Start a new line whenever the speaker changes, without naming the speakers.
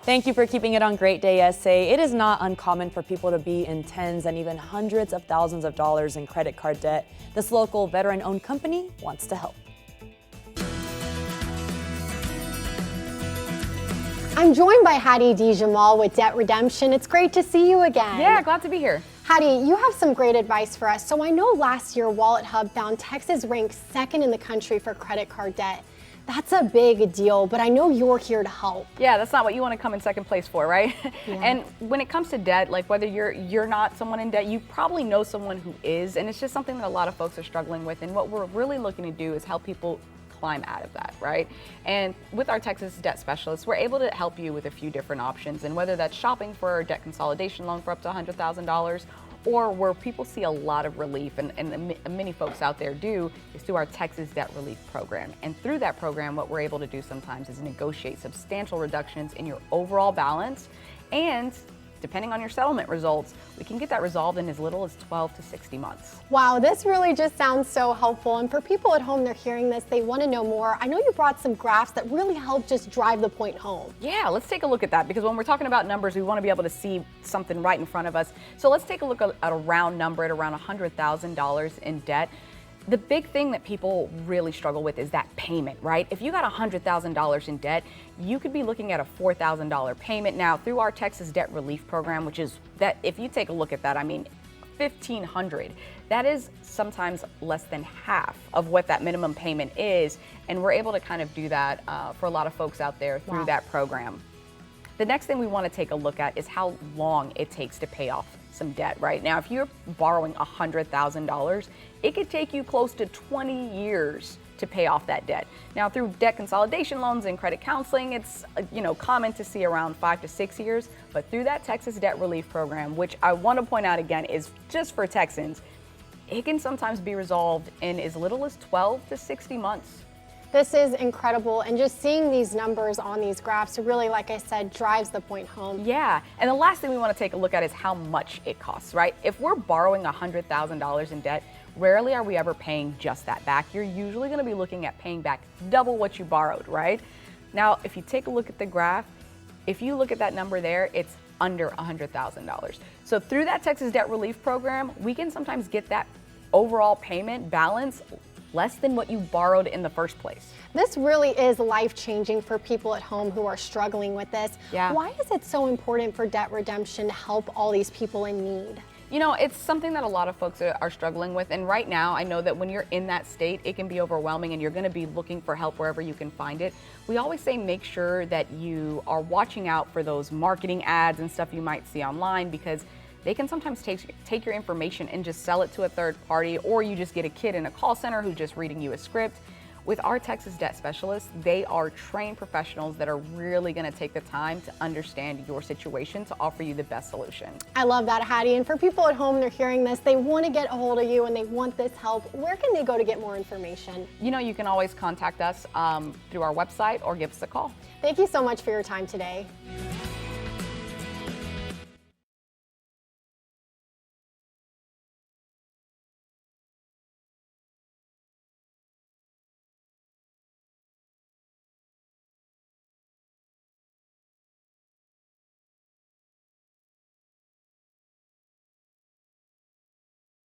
Thank you for keeping it on Great Day SA. It is not uncommon for people to be in tens and even hundreds of thousands of dollars in credit card debt. This local veteran-owned company wants to help.
I'm joined by Hattie D. Jamal with Debt Redemption. It's great to see you again.
Yeah, glad to be here.
Hattie, you have some great advice for us. So I know last year Wallet Hub found Texas ranked second in the country for credit card debt. That's a big deal, but I know you're here to help.
Yeah, that's not what you want to come in second place for, right?
Yeah.
And when it comes to debt, like whether you're not someone in debt, you probably know someone who is, and it's just something that a lot of folks are struggling with. And what we're really looking to do is help people climb out of that, right? And with our Texas Debt Specialists, we're able to help you with a few different options, and whether that's shopping for a debt consolidation loan for up to $100,000, or where people see a lot of relief, and many folks out there do, is through our Texas Debt Relief Program. And through that program, what we're able to do sometimes is negotiate substantial reductions in your overall balance, and depending on your settlement results, we can get that resolved in as little as 12 to 60 months.
Wow, this really just sounds so helpful. And for people at home, they're hearing this, they want to know more. I know you brought some graphs that really help just drive the point home.
Yeah, let's take a look at that, because when we're talking about numbers, we want to be able to see something right in front of us. So let's take a look at a round number at around $100,000 in debt. The big thing that people really struggle with is that payment, right? If you got $100,000 in debt, you could be looking at a $4,000 payment. Now, through our Texas Debt Relief Program, which is that, if you take a look at that, I mean, $1,500, that is sometimes less than half of what that minimum payment is. And we're able to kind of do that for a lot of folks out there through that program. The next thing we want to take a look at is how long it takes to pay off some debt. Right now, if you're borrowing $100,000, it could take you close to 20 years to pay off that debt. Now, through debt consolidation loans and credit counseling, it's common to see around 5 to 6 years. But through that Texas Debt Relief Program, which I want to point out again is just for Texans, it can sometimes be resolved in as little as 12 to 60 months.
This is incredible, and just seeing these numbers on these graphs really, like I said, drives the point home.
Yeah, and the last thing we want to take a look at is how much it costs, right? If we're borrowing $100,000 in debt, rarely are we ever paying just that back. You're usually going to be looking at paying back double what you borrowed, right? Now, if you take a look at the graph, if you look at that number there, it's under $100,000. So through that Texas Debt Relief Program, we can sometimes get that overall payment balance less than what you borrowed in the first place.
This really is life-changing for people at home who are struggling with this.
Yeah.
Why is it so important for Debt Redemption to help all these people in need?
You know, it's something that a lot of folks are struggling with, and right now I know that when you're in that state, it can be overwhelming and you're going to be looking for help wherever you can find it. We always say make sure that you are watching out for those marketing ads and stuff you might see online, because they can sometimes take your information and just sell it to a third party, or you just get a kid in a call center who's just reading you a script. With our Texas Debt Specialists, they are trained professionals that are really going to take the time to understand your situation to offer you the best solution.
I love that, Hattie. And for people at home, they're hearing this, they want to get a hold of you and they want this help. Where can they go to get more information?
You know, you can always contact us through our website or give us a call.
Thank you so much for your time today.